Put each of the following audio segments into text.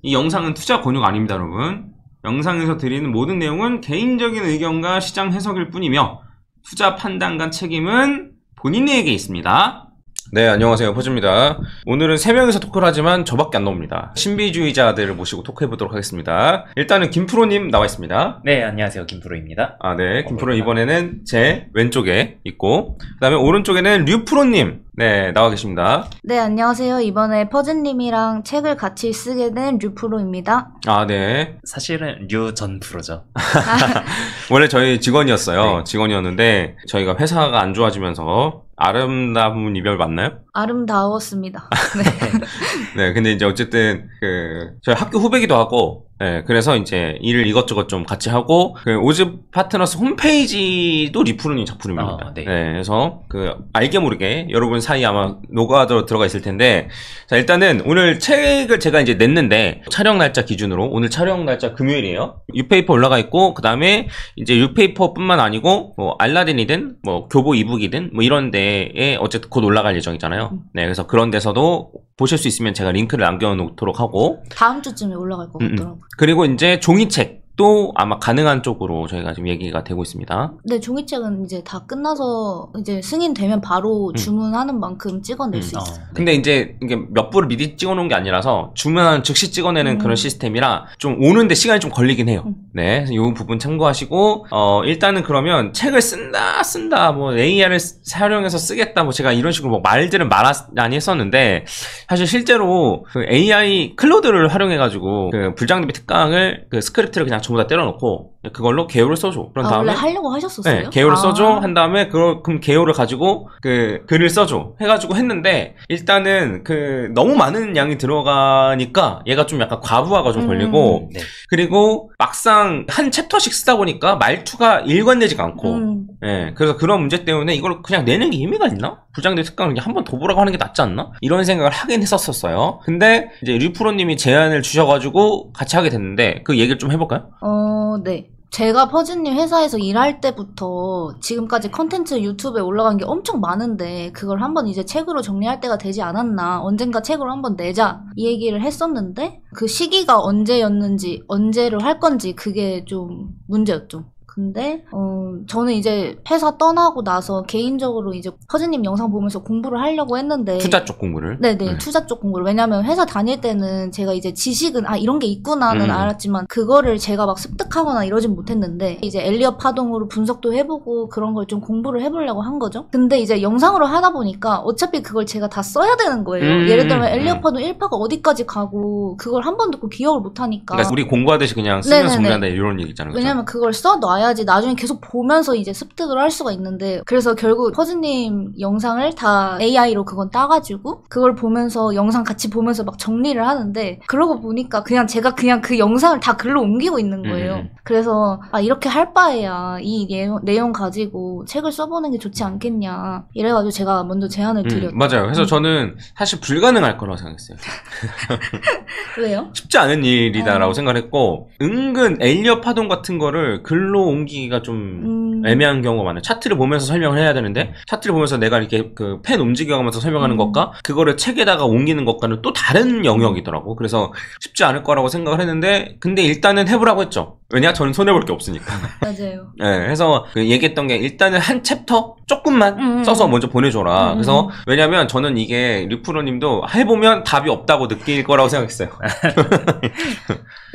이 영상은 투자 권유가 아닙니다, 여러분. 영상에서 드리는 모든 내용은 개인적인 의견과 시장 해석일 뿐이며 투자 판단과 책임은 본인에게 있습니다. 네, 안녕하세요. 퍼즈입니다. 오늘은 3명이서 토크를 하지만 저밖에 안 나옵니다. 신비주의자들을 모시고 토크해보도록 하겠습니다. 일단은 김프로님 나와 있습니다. 네, 안녕하세요. 김프로입니다. 네. 김프로 이번에는 제 왼쪽에 있고, 그 다음에 오른쪽에는 류프로님. 네, 나와 계십니다. 네, 안녕하세요. 이번에 퍼즈님이랑 책을 같이 쓰게 된 류프로입니다. 네. 사실은 류 전 프로죠. 원래 저희 직원이었어요. 네. 직원이었는데, 저희가 회사가 안 좋아지면서, 아름다운 이별 맞나요? 아름다웠습니다. 네, 근데 이제 어쨌든, 저희 학교 후배기도 하고, 네, 그래서 이제 일을 이것저것 좀 같이 하고, 오즈 파트너스 홈페이지도 리프로님 작품입니다. 네. 네, 그래서 알게 모르게 여러분 사이 아마 들어가 있을 텐데, 자, 일단은 오늘 책을 제가 이제 냈는데, 촬영 날짜 기준으로, 오늘 촬영 날짜 금요일이에요. 유페이퍼 올라가 있고, 그 다음에 이제 유페이퍼 뿐만 아니고, 뭐, 알라딘이든, 뭐, 교보 이북이든, 뭐, 이런 데에 어쨌든 곧 올라갈 예정이잖아요. 네, 그래서 그런 데서도 보실 수 있으면 제가 링크를 남겨놓도록 하고, 다음 주쯤에 올라갈 것 같더라고요. 그리고 이제 종이책도 아마 가능한 쪽으로 저희가 지금 얘기가 되고 있습니다. 네, 종이책은 이제 다 끝나서 이제 승인되면 바로 주문하는 만큼 찍어낼 수 있어요. 근데 이제 이게 몇 부를 미리 찍어놓은 게 아니라서 주문하는 즉시 찍어내는 그런 시스템이라 좀 오는데 시간이 좀 걸리긴 해요. 네, 이 부분 참고하시고, 일단은 그러면 책을 쓴다, 뭐 AI를 사용해서 쓰겠다, 뭐 제가 이런 식으로 뭐 말들은 많이 했었는데, 사실 실제로 AI 클로드를 활용해가지고 불장대비 특강을 스크립트를 그냥 전부 다 때려놓고 그걸로 개요를 써줘. 그런 다음에 원래 하려고 하셨었어요? 네, 개요를 써줘. 한 다음에 그럼 개요를 가지고 글을 써줘. 해가지고 했는데 일단은 너무 많은 양이 들어가니까 얘가 좀 약간 과부하가 좀 걸리고 네. 그리고 막상 한 챕터씩 쓰다 보니까 말투가 일관되지가 않고 네, 그래서 그런 문제 때문에 이걸 그냥 내는 게 의미가 있나? 불장대 특강을 한 번 더 보라고 하는 게 낫지 않나? 이런 생각을 하긴 했었어요. 근데 이제 류프로님이 제안을 주셔가지고 같이 하게 됐는데 그 얘기를 좀 해볼까요? 네. 제가 퍼즈님 회사에서 일할 때부터 지금까지 컨텐츠 유튜브에 올라간 게 엄청 많은데 그걸 한번 이제 책으로 정리할 때가 되지 않았나, 언젠가 책으로 한번 내자 이 얘기를 했었는데 그 시기가 언제였는지, 언제로 할 건지 그게 좀 문제였죠. 근데 저는 이제 회사 떠나고 나서 개인적으로 이제 퍼즈님 영상 보면서 공부를 하려고 했는데, 투자 쪽 공부를? 네네, 투자 쪽 공부를. 왜냐면 회사 다닐 때는 제가 이제 지식은 이런 게 있구나는 알았지만 그거를 제가 막 습득하거나 이러진 못했는데 이제 엘리엇 파동으로 분석도 해보고 그런 걸 좀 공부를 해보려고 한 거죠. 근데 이제 영상으로 하다 보니까 어차피 그걸 제가 다 써야 되는 거예요. 예를 들면 엘리엇 파동 1파가 어디까지 가고 그걸 한 번 듣고 기억을 못하니까. 그러니까 우리 공부하듯이 그냥 쓰면서 정리한다 이런 얘기 있잖아요. 왜냐면 그걸 써놔야지 나중에 계속 보면서 이제 습득을 할 수가 있는데, 그래서 결국 퍼즈님 영상을 다 AI로 그건 따가지고 그걸 보면서 영상 같이 보면서 막 정리를 하는데, 그러고 보니까 제가 그 영상을 다 글로 옮기고 있는 거예요. 그래서 이렇게 할 바에야 이 내용 가지고 책을 써보는 게 좋지 않겠냐 이래가지고 제가 먼저 제안을 드렸죠. 맞아요. 그래서 저는 사실 불가능할 거라고 생각했어요. 왜요? 쉽지 않은 일이다라고 생각을 했고, 은근 엘리엇 파동 같은 거를 글로 옮기기가 좀 애매한 경우가 많아요. 차트를 보면서 설명을 해야 되는데, 차트를 보면서 내가 이렇게 펜 움직여가면서 설명하는 것과 그거를 책에다가 옮기는 것과는 또 다른 영역이더라고. 그래서 쉽지 않을 거라고 생각을 했는데, 근데 일단은 해보라고 했죠. 왜냐? 저는 손해볼 게 없으니까. 맞아요. 네, 그래서 얘기했던 게 일단은 한 챕터 조금만 써서 먼저 보내줘라. 그래서 왜냐면 저는 이게 류프로님도 해보면 답이 없다고 느낄 거라고 생각했어요.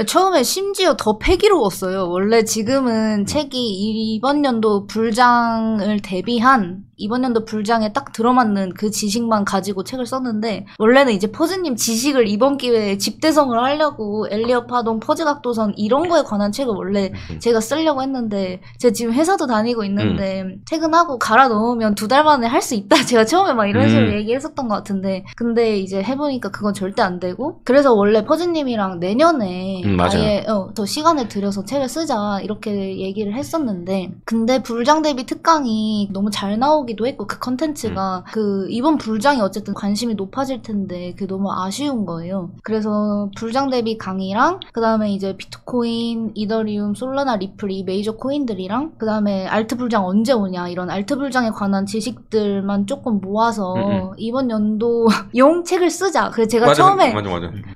처음에 심지어 더 패기로웠어요. 원래 지금은 책이 이번 연도 불장을 대비한, 이번 연도 불장에 딱 들어맞는 그 지식만 가지고 책을 썼는데, 원래는 이제 퍼즈님 지식을 이번 기회에 집대성을 하려고 엘리엇 파동, 퍼즈각도선 이런 거에 관한 책을 원래 제가 쓰려고 했는데, 제가 지금 회사도 다니고 있는데 퇴근하고 갈아 넣으면 2달 만에 할 수 있다. 제가 처음에 막 이런 식으로 얘기했었던 것 같은데, 근데 이제 해보니까 그건 절대 안 되고, 그래서 원래 퍼즈님이랑 내년에 아예 더 시간을 들여서 책을 쓰자 이렇게 얘기를 했었는데, 근데 불장 대비 특강이 너무 잘 나오고 나오기도 했고 그 컨텐츠가 그 이번 불장이 어쨌든 관심이 높아질 텐데 그게 너무 아쉬운 거예요. 그래서 불장 대비 강의랑 그 다음에 이제 비트코인, 이더리움, 솔라나, 리플 이 메이저 코인들이랑 그 다음에 알트 불장 언제 오냐 이런 알트 불장에 관한 지식들만 조금 모아서 이번 연도 용 책을 쓰자. 그래서 제가 맞아,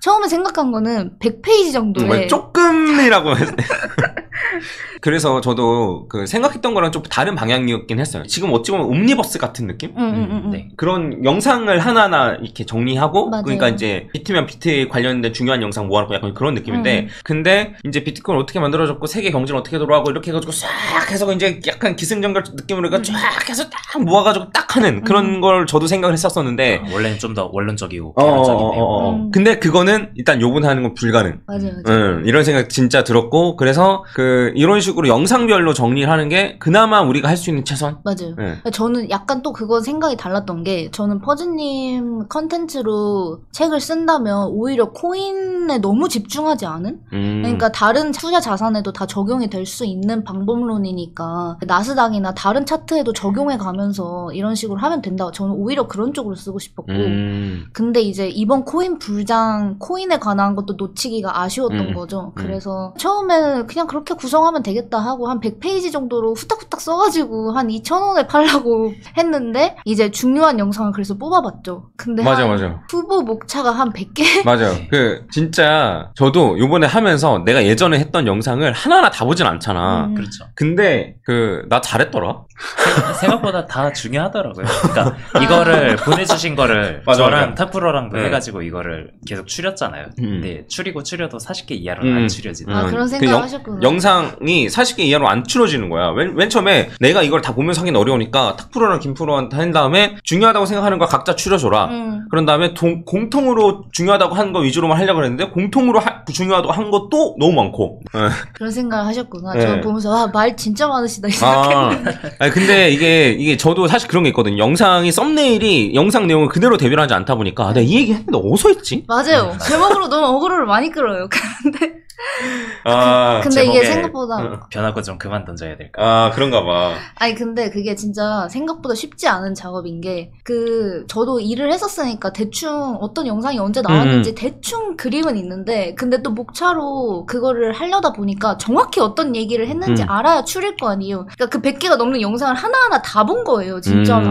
처음에 생각한 거는 100페이지 정도에 조금이라고 했는데 그래서 저도 그 생각했던 거랑 좀 다른 방향이었긴 했어요. 지금 어찌 보면 옴니버스 같은 느낌? 네. 그런 영상을 하나하나 이렇게 정리하고 맞아요. 그러니까 이제 비트면 비트에 관련된 중요한 영상 모아놓고 약간 그런 느낌인데 근데 이제 비트코인 어떻게 만들어졌고 세계 경제는 어떻게 돌아가고 이렇게 해가지고 싹 해서 이제 약간 기승전결 느낌으로 쫙 해서 딱 모아가지고 딱 하는 그런 걸 저도 생각을 했었었는데 원래는 좀 더 원론적이고 객관적이네요. 근데 그거는 일단 요번에 하는 건 불가능. 맞아요. 이런 생각 진짜 들었고 그래서 그 이런 식으로 영상별로 정리를 하는 게 그나마 우리가 할 수 있는 최선. 맞아요. 저는 약간 또 그건 생각이 달랐던 게 저는 퍼즈님 컨텐츠로 책을 쓴다면 오히려 코인에 너무 집중하지 않은? 그러니까 다른 투자 자산에도 다 적용이 될 수 있는 방법론이니까 나스닥이나 다른 차트에도 적용해 가면서 이런 식으로 하면 된다고 저는 오히려 그런 쪽으로 쓰고 싶었고 근데 이제 이번 코인 불장 코인에 관한 것도 놓치기가 아쉬웠던 거죠. 그래서 처음에는 그냥 그렇게 구성하면 되겠다 하고 한 100페이지 정도로 후딱후딱 써가지고 한 2,000원에 팔라고 했는데 이제 중요한 영상을 그래서 뽑아봤죠. 근데 맞아. 후보 목차가 한 100개? 맞아요. 그 진짜 저도 요번에 하면서 내가 예전에 했던 영상을 하나하나 다 보진 않잖아. 그렇죠. 근데 그 나 잘했더라. 생각보다 다 중요하더라고요. 그러니까 이거를 보내주신 거를 저랑 탑프로랑도 해가지고 이거를 계속 추렸잖아요. 근데 추려도 40개 이하로는 안 추려지는. 그런 생각 하셨구나. 영상이 40개 이하로 안 추려지는 거야. 맨 처음에 내가 이걸 다 보면서 하긴 어려우니까 탁프로랑 김프로한테 한 다음에 중요하다고 생각하는 거 각자 추려줘라. 그런 다음에 공통으로 중요하다고 하는 거 위주로만 하려고 했는데 공통으로 중요하다고 한 것도 너무 많고. 그런 생각을 하셨구나. 저 보면서 말 진짜 많으시다 이 생각했는데. 아니 근데 이게 저도 사실 그런 게 있거든요. 영상이 썸네일이 영상 내용을 그대로 대변하지 않다 보니까 내가 이 얘기 했는데 어디서 했지? 맞아요. 제목으로 너무 어그로를 많이 끌어요. 근데 이게 생각보다 변화고 좀 그만 던져야 될까? 그런가 봐. 아니 근데 그게 진짜 생각보다 쉽지 않은 작업인 게 저도 일을 했었으니까 대충 어떤 영상이 언제 나왔는지 대충 그림은 있는데 근데 또 목차로 그거를 하려다 보니까 정확히 어떤 얘기를 했는지 알아야 추릴 거 아니에요. 그러니까 그 100개가 넘는 영상을 하나하나 다 본 거예요. 진짜로.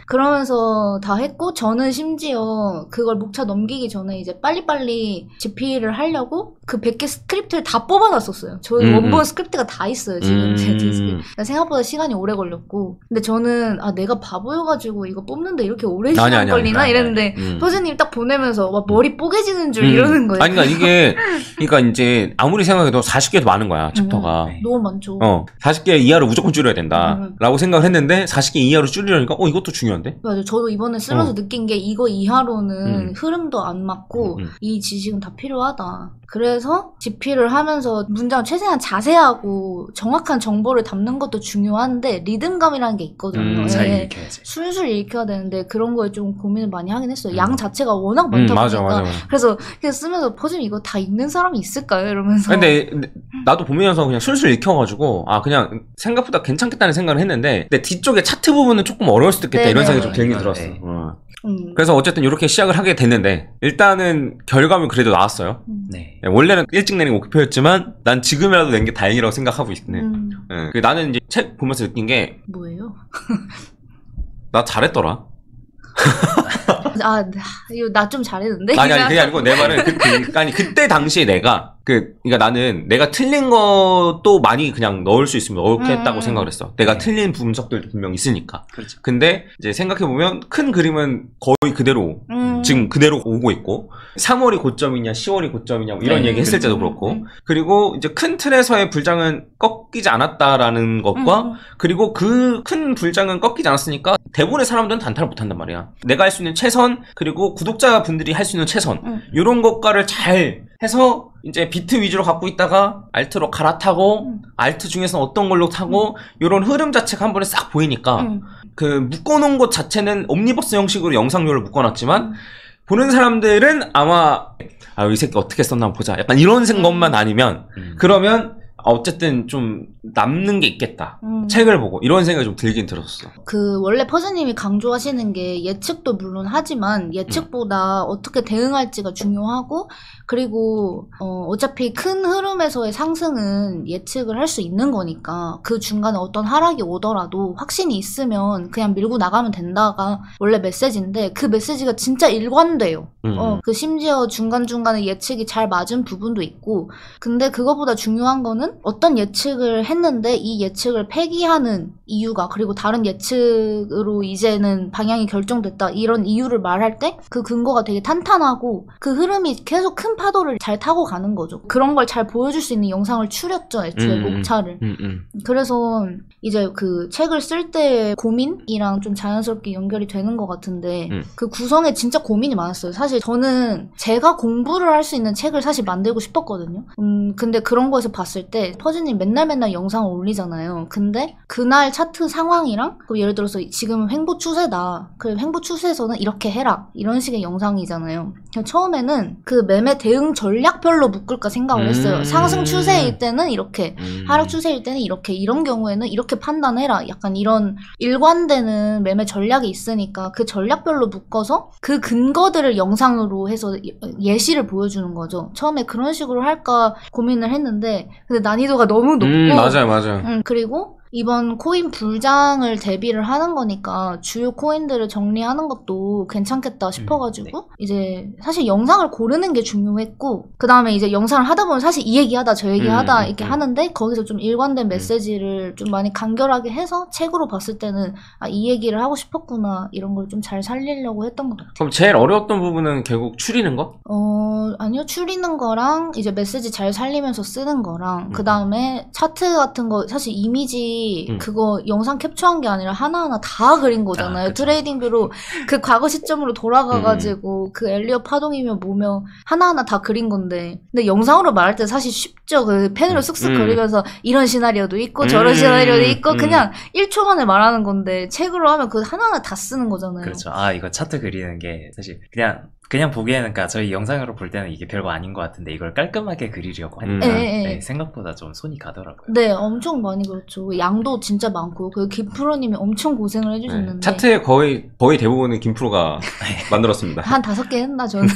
그러면서 다 했고 저는 심지어 그걸 목차 넘기기 전에 이제 빨리빨리 GP를 하려고 그 100개 스크립트를 다 뽑아놨었어요. 저희 원본 스크립트가 다 있어요. 지금 제 디스플레이. 생각보다 시간이 오래 걸렸고 근데 저는 내가 바보여가지고 이거 뽑는데 이렇게 오래 시간 걸리나 이랬는데 퍼즈님 딱 보내면서 와, 머리 뽀개지는 줄 이러는 거예요. 아니 그러니까 이제 아무리 생각해도 40개도 많은 거야 챕터가. 너무 많죠. 40개 이하로 무조건 줄여야 된다 라고 생각을 했는데 40개 이하로 줄이려니까 이것도 중요한데? 맞아요. 저도 이번에 쓰면서 느낀 게 이거 이하로는 흐름도 안 맞고 이 지식은 다 필요하다. 그래서 GP를 하면서 문장을 최대한 자세하고 정확한 정보를 담는 것도 중요한데 리듬감이라는 게 있거든요. 잘 읽혀야지. 술술 읽혀야 되는데 그런 거에 좀 고민을 많이 하긴 했어요. 양 자체가 워낙 많다 보니까. 맞아. 그래서 그냥 쓰면서 퍼즐 이거 다 읽는 사람이 있을까요? 이러면서. 근데 나도 보면서 그냥 술술 읽혀가지고 그냥 생각보다 괜찮겠다는 생각을 했는데 근데 뒤쪽에 차트 부분은 조금 어려울 수도 있겠다 이런 생각이 좀 들긴 들었어. 그래서 어쨌든 이렇게 시작을 하게 됐는데 일단은 결과물 그래도 나왔어요. 네. 원래는 일찍 내는 게 목표였지만 난 지금이라도 낸 게 다행이라고 생각하고 있네. 나는 이제 책 보면서 느낀 게 뭐예요? 나 잘했더라. 이거 나 좀 잘했는데? 아니 그게 아니고 내 말은 그때 당시에 그러니까 나는 내가 틀린 것도 많이 그냥 넣을 수 있으면 넣겠다고 생각을 했어. 내가 틀린 분석들도 분명 있으니까. 그렇죠. 근데 이제 생각해보면 큰 그림은 거의 그대로 지금 그대로 오고 있고 3월이 고점이냐 10월이 고점이냐 이런 얘기 했을 때도 그렇고 그리고 이제 큰 틀에서의 불장은 꺾이지 않았다라는 것과 그리고 그 큰 불장은 꺾이지 않았으니까 대부분의 사람들은 단타를 못한단 말이야. 내가 할 수 있는 최선 그리고 구독자분들이 할 수 있는 최선 이런 것과를 잘 해서 이제 비트 위주로 갖고 있다가 알트로 갈아타고 알트 중에서 어떤 걸로 타고 이런 흐름 자체가 한 번에 싹 보이니까 그 묶어놓은 것 자체는 옴니버스 형식으로 영상료를 묶어놨지만 보는 사람들은 아마 이 새끼 어떻게 썼나 보자 약간 이런 것만 아니면 그러면 어쨌든 좀 남는 게 있겠다. 책을 보고 이런 생각이 좀 들긴 들었어. 그 원래 퍼즈님이 강조하시는 게 예측도 물론 하지만 예측보다 어떻게 대응할지가 중요하고 그리고 어차피 큰 흐름에서의 상승은 예측을 할 수 있는 거니까 그 중간에 어떤 하락이 오더라도 확신이 있으면 그냥 밀고 나가면 된다가 원래 메시지인데 그 메시지가 진짜 일관돼요. 그 심지어 중간중간에 예측이 잘 맞은 부분도 있고 근데 그거보다 중요한 거는 어떤 예측을 했는데 이 예측을 폐기하는 이유가 그리고 다른 예측으로 이제는 방향이 결정됐다 이런 이유를 말할 때 그 근거가 되게 탄탄하고 그 흐름이 계속 큰 파도를 잘 타고 가는 거죠. 그런 걸 잘 보여줄 수 있는 영상을 추렸죠. 애초에 목차를. 그래서 이제 그 책을 쓸 때의 고민이랑 좀 자연스럽게 연결이 되는 것 같은데 그 구성에 진짜 고민이 많았어요. 사실 저는 제가 공부를 할 수 있는 책을 사실 만들고 싶었거든요. 근데 그런 거에서 봤을 때 퍼즈님 맨날 영상을 올리잖아요. 근데 그날 차트 상황이랑 예를 들어서 지금은 횡보 추세다. 그럼 횡보 추세에서는 이렇게 해라. 이런 식의 영상이잖아요. 처음에는 그 매매 대응 전략별로 묶을까 생각을 했어요. 상승 추세일 때는 이렇게, 하락 추세일 때는 이렇게, 이런 경우에는 이렇게 판단해라. 약간 이런 일관되는 매매 전략이 있으니까 그 전략별로 묶어서 그 근거들을 영상으로 해서 예시를 보여주는 거죠. 처음에 그런 식으로 할까 고민을 했는데 근데 난이도가 너무 높고 맞아요. 그리고 이번 코인 불장을 대비를 하는 거니까 주요 코인들을 정리하는 것도 괜찮겠다 싶어가지고 이제 사실 영상을 고르는 게 중요했고 그 다음에 이제 영상을 하다 보면 사실 이 얘기하다 저 얘기하다 이렇게 하는데 거기서 좀 일관된 메시지를 좀 많이 간결하게 해서 책으로 봤을 때는 아, 이 얘기를 하고 싶었구나 이런 걸 좀 잘 살리려고 했던 것 같아요. 그럼 제일 어려웠던 부분은 결국 추리는 거? 아니요. 추리는 거랑 이제 메시지 잘 살리면서 쓰는 거랑 그 다음에 차트 같은 거 사실 이미지 그거 영상 캡처한 게 아니라 하나하나 다 그린 거잖아요. 트레이딩뷰로 그 과거 시점으로 돌아가가지고 그 엘리엇 파동이며 뭐며 하나하나 다 그린 건데 근데 영상으로 말할 때 사실 쉽죠. 그 펜으로 쓱쓱 그리면서 이런 시나리오도 있고 저런 시나리오도 있고 그냥 1초 만에 말하는 건데 책으로 하면 그 하나하나 다 쓰는 거잖아요. 그렇죠. 아 이거 차트 그리는 게 사실 그냥 보기에는 그러니까 저희 영상으로 볼 때는 이게 별거 아닌 것 같은데 이걸 깔끔하게 그리려고 하니까 네, 생각보다 좀 손이 가더라고요. 네, 엄청 많이 그렇죠. 양도 진짜 많고 그 김프로님이 엄청 고생을 해주셨는데 차트의 거의 대부분은 김프로가 만들었습니다. 한 5개 했나 저는?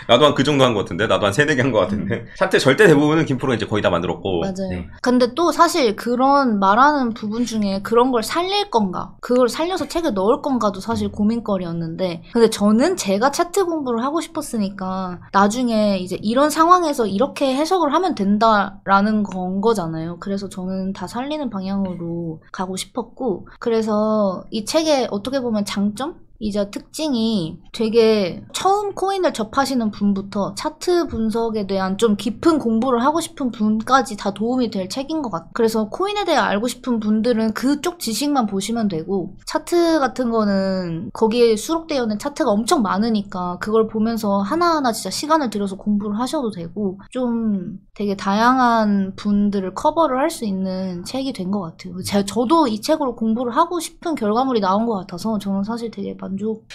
나도 한 그 정도 한 것 같은데 나도 한 3-4개 한 것 같은데 차트 절대 대부분은 김프로가 이제 거의 다 만들었고 맞아요. 네. 근데 또 사실 그런 말하는 부분 중에 그런 걸 살릴 건가 그걸 살려서 책에 넣을 건가도 사실 고민거리였는데 근데 저는 제가 차트 공부를 하고 싶었으니까 나중에 이제 이런 상황에서 이렇게 해석을 하면 된다라는 건 거잖아요. 그래서 저는 다 살리는 방향으로 가고 싶었고 그래서 이 책의 어떻게 보면 장점? 이자 특징이 되게 처음 코인을 접하시는 분부터 차트 분석에 대한 좀 깊은 공부를 하고 싶은 분까지 다 도움이 될 책인 것 같아요. 그래서 코인에 대해 알고 싶은 분들은 그쪽 지식만 보시면 되고 차트 같은 거는 거기에 수록되어 있는 차트가 엄청 많으니까 그걸 보면서 하나하나 진짜 시간을 들여서 공부를 하셔도 되고 좀 되게 다양한 분들을 커버를 할 수 있는 책이 된 것 같아요. 저도 이 책으로 공부를 하고 싶은 결과물이 나온 것 같아서 저는 사실 되게 만족.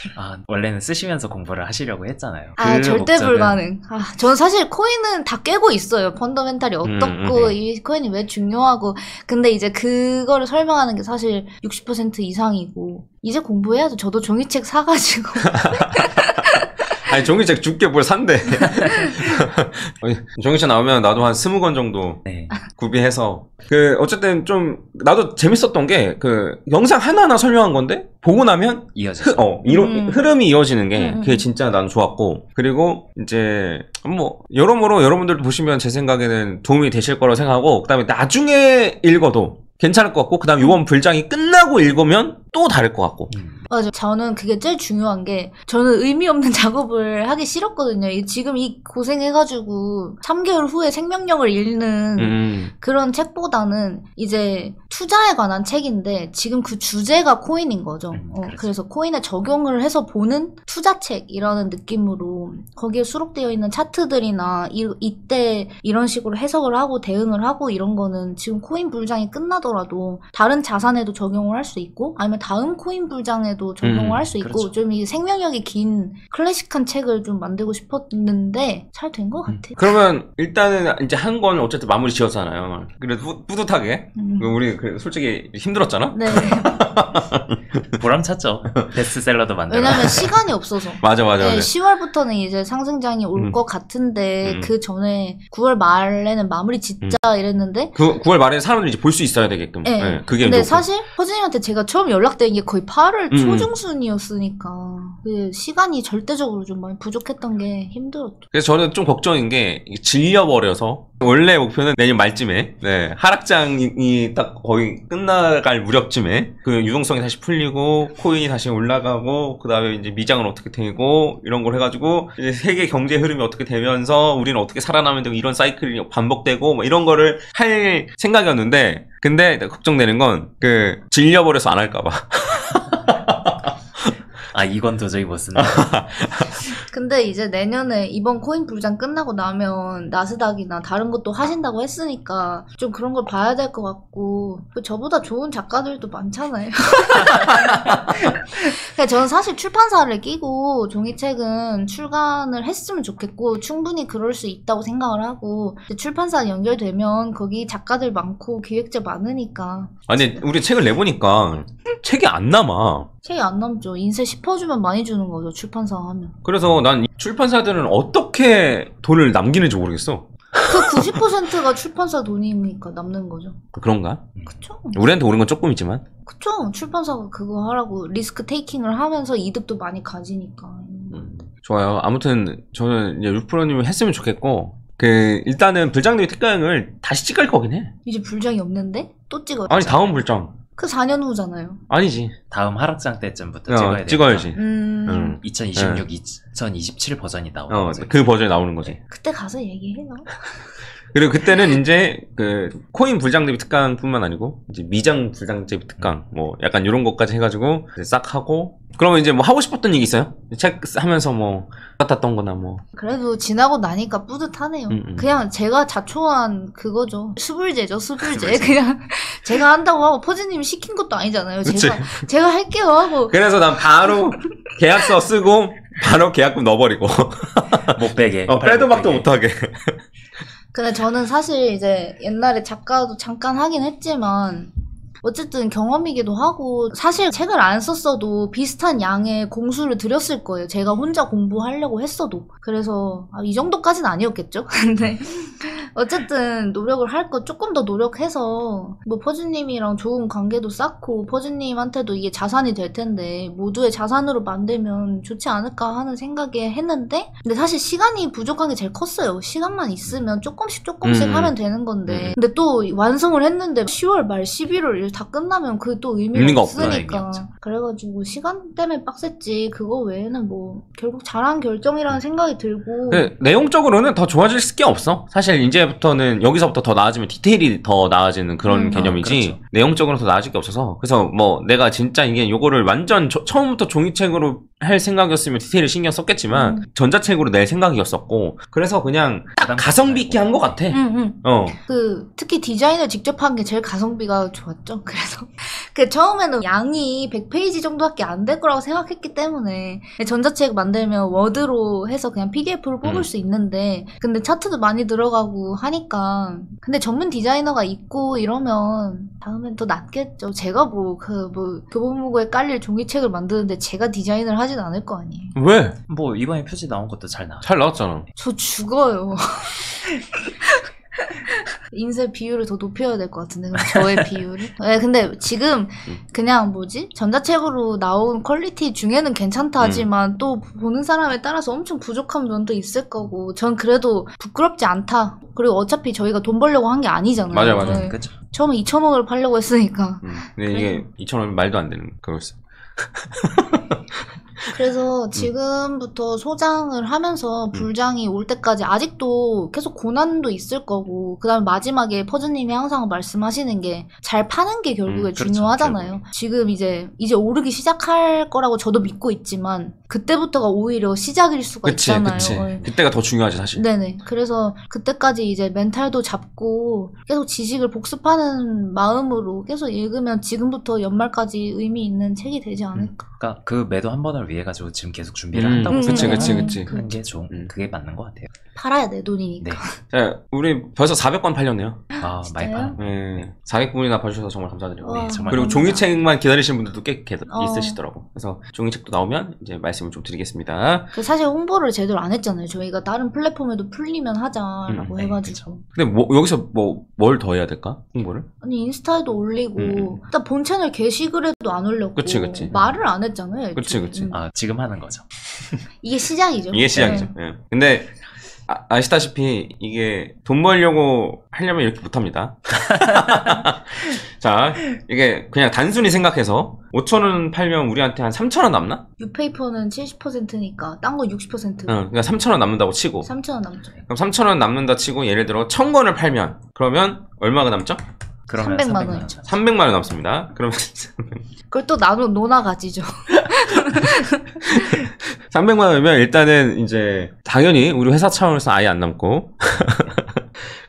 원래는 쓰시면서 공부를 하시려고 했잖아요. 절대 불가능. 저는 사실 코인은 다 깨고 있어요. 펀더멘탈이 어떻고 이 코인이 왜 중요하고 근데 이제 그거를 설명하는 게 사실 60% 이상이고 이제 공부해야죠. 저도 종이책 사가지고 아니 종이책 죽게 뭘 산대. 종이책 나오면 나도 한 20권 정도 구비해서 어쨌든 좀 나도 재밌었던 게 영상 하나하나 설명한 건데 보고 나면 이어져. 흐름이 이어지는 게 그게 진짜 나는 좋았고 그리고 이제 뭐 여러모로 여러분들도 보시면 제 생각에는 도움이 되실 거라고 생각하고 그다음에 나중에 읽어도 괜찮을 것 같고 그다음 이번 불장이 끝나고 읽으면 또 다를 것 같고 맞아요. 저는 그게 제일 중요한 게 저는 의미 없는 작업을 하기 싫었거든요. 지금 이 고생해가지고 3개월 후에 생명력을 잃는 그런 책보다는 이제 투자에 관한 책인데 지금 그 주제가 코인인 거죠. 그래서 코인에 적용을 해서 보는 투자책이라는 느낌으로 거기에 수록되어 있는 차트들이나 이때 이런 식으로 해석을 하고 대응을 하고 이런 거는 지금 코인 불장이 끝나더라도 다른 자산에도 적용을 할 수 있고 아니면 다음 코인 불장에도 적용을 할 수 있고 그렇죠. 좀 이 생명력이 긴 클래식한 책을 좀 만들고 싶었는데 잘 된 것 같아요. 그러면 일단은 이제 한 건 어쨌든 마무리 지었잖아요. 그래도 뿌듯하게. 우리 솔직히 힘들었잖아. 네. 보람찼죠. 베스트셀러도 만들어. 왜냐면 시간이 없어서. 맞아. 네, 10월부터는 이제 상승장이 올 것 같은데 그 전에 9월 말에는 마무리 짓자 이랬는데 9월 말에 사람들이 이제 볼 수 있어야 되게끔. 네. 네, 그게 근데 이제 사실 퍼즈님한테 제가 처음 연락된 게 거의 8월 초중순이었으니까 그 시간이 절대적으로 좀 많이 부족했던 게 힘들었죠. 그래서 저는 좀 걱정인 게 질려버려서 원래 목표는 내년 말쯤에 네, 하락장이 딱 거의 끝나갈 무렵쯤에 그 유동성이 다시 풀리고 코인이 다시 올라가고 그 다음에 이제 미장은 어떻게 되고 이런 걸 해가지고 이제 세계 경제 흐름이 어떻게 되면서 우리는 어떻게 살아나면 되고 이런 사이클이 반복되고 뭐 이런 거를 할 생각이었는데 근데 걱정되는 건 그 질려버려서 안 할까봐. 아 이건 도저히 못 쓴다. 근데 이제 내년에 이번 코인 불장 끝나고 나면 나스닥이나 다른 것도 하신다고 했으니까 좀 그런 걸 봐야 될 것 같고 저보다 좋은 작가들도 많잖아요. 그러니까 저는 사실 출판사를 끼고 종이책은 출간을 했으면 좋겠고 충분히 그럴 수 있다고 생각을 하고 출판사 연결되면 거기 작가들 많고 기획자 많으니까 아니 우리 책을 내보니까 책이 안 남아. 책이 안 남죠. 인쇄 10%주면 많이 주는 거죠. 출판사 하면. 그래서 난 출판사들은 어떻게 돈을 남기는지 모르겠어. 그 90%가 출판사 돈이니까 남는 거죠. 그런가? 그쵸. 우리한테 오는 건 조금 있지만. 그쵸. 출판사가 그거 하라고 리스크 테이킹을 하면서 이득도 많이 가지니까. 좋아요. 아무튼 저는 이제 루프로님을 했으면 좋겠고 그 일단은 불장대회 특강을 다시 찍을 거긴 해. 이제 불장이 없는데? 또 찍어요. 아니 다음 불장. 그 4년 후잖아요. 아니지. 다음 하락장 때쯤부터 찍어야 돼. 찍어야지. 2026, 2027 버전이 나오는 거죠. 그 버전이 나오는 거지. 그때 가서 얘기해요. 그리고 그때는 이제 그 코인 불장 대비 특강뿐만 아니고 이제 미장 불장 대비 특강 뭐 약간 이런 것까지 해가지고 이제 싹 하고 그러면 이제 뭐 하고 싶었던 얘기 있어요? 책 하면서 뭐 같았던 거나 뭐. 그래도 지나고 나니까 뿌듯하네요. 그냥 제가 자초한 그거죠. 수불제죠, 수불제. 그냥 제가 한다고 하고 퍼즈님이 시킨 것도 아니잖아요. 제가 할게요 하고. 그래서 난 바로 계약서 쓰고 바로 계약금 넣어버리고 못 빼게. 빼도 박도 못하게. 근데 저는 사실 이제 옛날에 작가도 잠깐 하긴 했지만 어쨌든 경험이기도 하고 사실 책을 안 썼어도 비슷한 양의 공수를 들였을 거예요. 제가 혼자 공부하려고 했어도. 그래서 이 정도까지는 아니었겠죠. 근데 어쨌든 노력을 할 거 조금 더 노력해서 뭐 퍼즈님이랑 좋은 관계도 쌓고 퍼즈님한테도 이게 자산이 될 텐데 모두의 자산으로 만들면 좋지 않을까 하는 생각에 했는데 근데 사실 시간이 부족한 게 제일 컸어요. 시간만 있으면 조금씩 하면 되는 건데 근데 또 완성을 했는데 10월 말 11월 다 끝나면 그게 또 의미가 없으니까 그래가지고 시간 때문에 빡셌지 그거 외에는 뭐 결국 잘한 결정이라는 생각이 들고 내용적으로는 더 좋아질 게 없어. 사실 이제부터는 여기서부터 더 나아지면 디테일이 더 나아지는 그런 개념이지 그렇죠. 내용적으로 더 나아질 게 없어서 그래서 뭐 내가 진짜 이게 요거를 완전 처음부터 종이책으로 할 생각이었으면 디테일을 신경 썼겠지만 전자책으로 낼 생각이었었고 그래서 그냥 딱 가성비 있게 한 것 같아. 그 특히 디자인을 직접 한 게 제일 가성비가 좋았죠. 그래서 그 처음에는 양이 100페이지 정도밖에 안 될 거라고 생각했기 때문에 전자책 만들면 워드로 해서 그냥 PDF로 뽑을 수 있는데 근데 차트도 많이 들어가고 하니까 근데 전문 디자이너가 있고 이러면 다음엔 더 낫겠죠. 제가 교보문고에 깔릴 종이책을 만드는데 제가 디자인을 하진 않을 거 아니에요. 왜? 뭐 이번에 표지 나온 것도 잘 나왔잖아. 저 죽어요. 인쇄 비율을 더 높여야 될 것 같은데 저의 비율을. 네, 근데 지금 그냥 전자책으로 나온 퀄리티 중에는 괜찮다 하지만 또 보는 사람에 따라서 엄청 부족한 면도 있을 거고 전 그래도 부끄럽지 않다. 그리고 어차피 저희가 돈 벌려고 한 게 아니잖아요. 맞아. 네. 그쵸. 처음에 2,000원을 팔려고 했으니까. 근데 이게 2,000원 말도 안 되는 그거였어. 그래서 지금부터 소장을 하면서 불장이 올 때까지 아직도 계속 고난도 있을 거고, 그 다음에 마지막에 퍼즈님이 항상 말씀하시는 게 잘 파는 게 결국에 그렇죠, 중요하잖아요. 결국에. 지금 이제 오르기 시작할 거라고 저도 믿고 있지만, 그때부터가 오히려 시작일 수가 그치, 있잖아요. 그치. 네. 그때가 더 중요하지, 사실. 네네. 그래서 그때까지 이제 멘탈도 잡고 계속 지식을 복습하는 마음으로 계속 읽으면 지금부터 연말까지 의미 있는 책이 되지 않을까. 그러니까 그 매도 한 번을 위해 가지고 지금 계속 준비를 음, 한다고 그치, 생각하는 그치. 게 좋은 그게 맞는 것 같아요. 팔아야 내 돈이니까. 네. 자, 우리 벌써 400권 팔렸네요. 아, 많이 진짜요? 파. 네. 400분이나 봐주셔서 정말 감사드려요. 와, 네, 정말 그리고 감사합니다. 종이책만 기다리시는 분들도 꽤 어. 있으시더라고. 그래서 종이책도 나오면 이제 말씀을 좀 드리겠습니다. 그 사실 홍보를 제대로 안 했잖아요. 저희가 다른 플랫폼에도 풀리면 하자라고 네, 해가지고. 근데 여기서 뭘 더 해야 될까? 홍보를? 아니 인스타에도 올리고 일단 본 채널 게시글에도 안 올렸고 그치, 그치. 말을 안 했잖아요. 그치, 애초에. 그치. 아, 지금 하는 거죠. 이게 시작이죠. 이게 시작이죠. 네. 예. 근데 아시다시피 이게 돈 벌려고 하려면 이렇게 못합니다. 자, 이게 그냥 단순히 생각해서 5,000원 팔면 우리한테 한 3,000원 남나? 유페이퍼는 70%니까 딴 거 60%. 그러니까 3,000원 남는다고 치고. 3,000원 남죠. 그럼 3,000원 남는다 치고 예를 들어 1,000권을 팔면 그러면 얼마가 남죠? 그러면 300만 300만 원이죠. 300만 원 남습니다. 그러면 그걸 또 노나 가지죠. 300만 원이면 일단은 이제 당연히 우리 회사 차원에서 아예 안 남고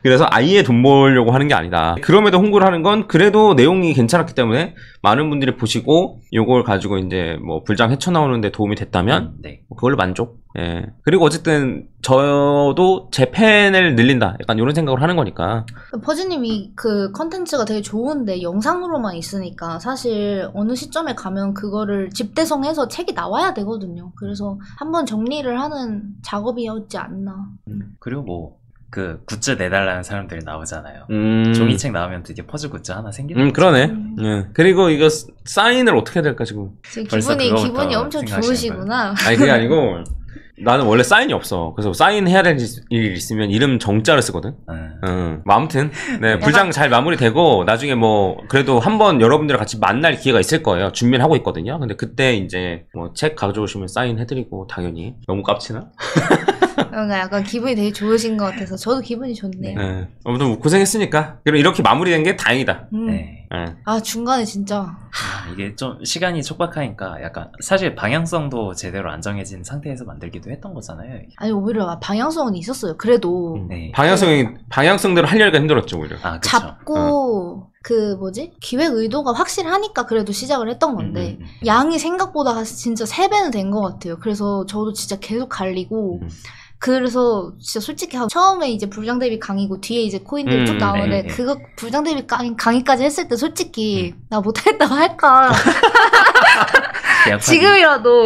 그래서 아예 돈 벌려고 하는 게 아니다. 그럼에도 홍보를 하는 건 그래도 내용이 괜찮았기 때문에 많은 분들이 보시고 요걸 가지고 이제 뭐 불장 헤쳐나오는데 도움이 됐다면 네. 그걸로 만족. 예. 그리고 어쨌든 저도 제 팬을 늘린다. 약간 이런 생각을 하는 거니까. 퍼즈님이 그 컨텐츠가 되게 좋은데 영상으로만 있으니까 사실 어느 시점에 가면 그거를 집대성해서 책이 나와야 되거든요. 그래서 한번 정리를 하는 작업이었지 않나. 그리고 뭐 그 굿즈 내달라는 사람들이 나오잖아요. 음. 종이책 나오면 드디어 퍼즐 굿즈 하나 생기는 거죠. 그러네. 음. 예. 그리고 이거 사인을 어떻게 해야 될까 지금. 지금 벌써 기분이 그거부터 엄청 생각하시는 좋으시구나. 아니 그게 아니고 나는 원래 사인이 없어. 그래서 사인 해야 될 일 있으면 이름 정자를 쓰거든. 뭐 아무튼 네, 불장 잘 마무리되고 나중에 뭐 그래도 한번 여러분들과 같이 만날 기회가 있을 거예요. 준비를 하고 있거든요. 근데 그때 이제 뭐 책 가져오시면 사인 해드리고 당연히 너무 깝치나? 뭔가 약간 기분이 되게 좋으신 것 같아서 저도 기분이 좋네요. 네. 아무튼 고생했으니까 그리고 이렇게 마무리된 게 다행이다. 네. 네. 아 중간에 진짜 아, 이게 좀 시간이 촉박하니까 약간 사실 방향성도 제대로 안 정해진 상태에서 만들기도 했던 거잖아요. 아니 오히려 방향성은 있었어요. 그래도 네. 방향성대로 하려니까 힘들었죠 오히려. 아, 그쵸. 잡고 그 뭐지 기획 의도가 확실하니까 그래도 시작을 했던 건데 양이 생각보다 진짜 3배는 된 것 같아요. 그래서 저도 진짜 계속 갈리고 그래서 진짜 솔직히 처음에 이제 불장 대비 강의고 뒤에 이제 코인들이 쭉 나오는데 네. 그거 불장 대비 강의까지 했을 때 솔직히 나 못하겠다고 할까 지금이라도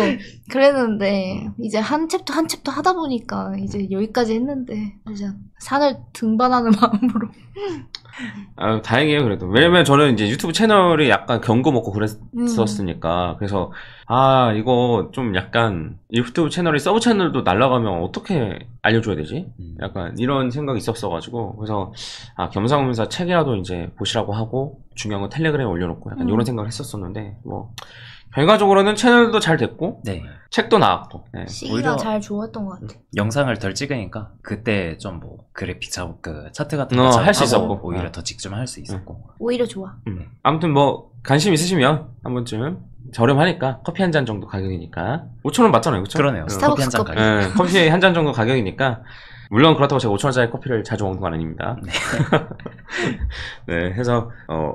그랬는데 이제 한 챕터 한 챕터 하다 보니까 이제 여기까지 했는데 진짜 산을 등반하는 마음으로 아, 다행이에요 그래도. 왜냐면 저는 이제 유튜브 채널이 약간 경고 먹고 그랬었으니까 그래서 아 이거 좀 약간 유튜브 채널이 서브 채널도 날라가면 어떻게 알려줘야 되지? 약간 이런 생각이 있었어가지고 그래서 아 겸사겸사 책이라도 이제 보시라고 하고 중요한 건 텔레그램에 올려놓고 약간 이런 생각을 했었었는데 뭐 결과적으로는 채널도 잘 됐고 네. 책도 나왔고 네. 시기가 오히려 잘 좋았던 것 같아. 영상을 덜 찍으니까 그때 좀 뭐 그래픽 작업 그 차트 같은 어, 거 할수 작업하고 있었고. 오히려 더 직접 할 수 있었고 오히려 좋아. 아무튼 뭐 관심 있으시면 한 번쯤 저렴하니까 커피 한 잔 정도 가격이니까 5,000원 맞잖아요 그쵸? 그러네요. 커피 한 잔 스타벅스 가격. 네, 커피 한 잔 정도 가격이니까 물론 그렇다고 제가 5,000원짜리 커피를 자주 먹는 건 아닙니다. 네, 해서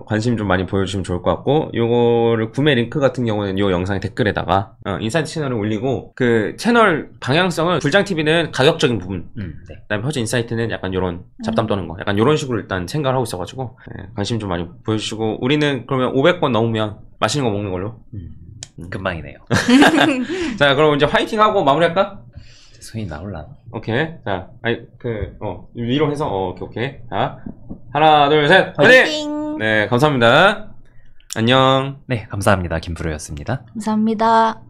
관심 좀 많이 보여주시면 좋을 것 같고 요거를 구매 링크 같은 경우는 요 영상의 댓글에다가 인사이트 채널을 올리고 그 채널 방향성을 불장TV는 가격적인 부분 네. 그다음에 퍼즐 인사이트는 약간 요런 잡담 떠는 거 약간 요런 식으로 일단 생각을 하고 있어가지고 네, 관심 좀 많이 보여주시고 우리는 그러면 500번 넘으면 맛있는 거 먹는 걸로 금방이네요. 자 그럼 이제 화이팅하고 마무리할까? 손이 나올라나? 오케이. 자, 위로 해서, 오케이. 자, 하나, 둘, 셋, 화이팅! 띵. 네, 감사합니다. 안녕. 네, 감사합니다. 김프로였습니다. 감사합니다.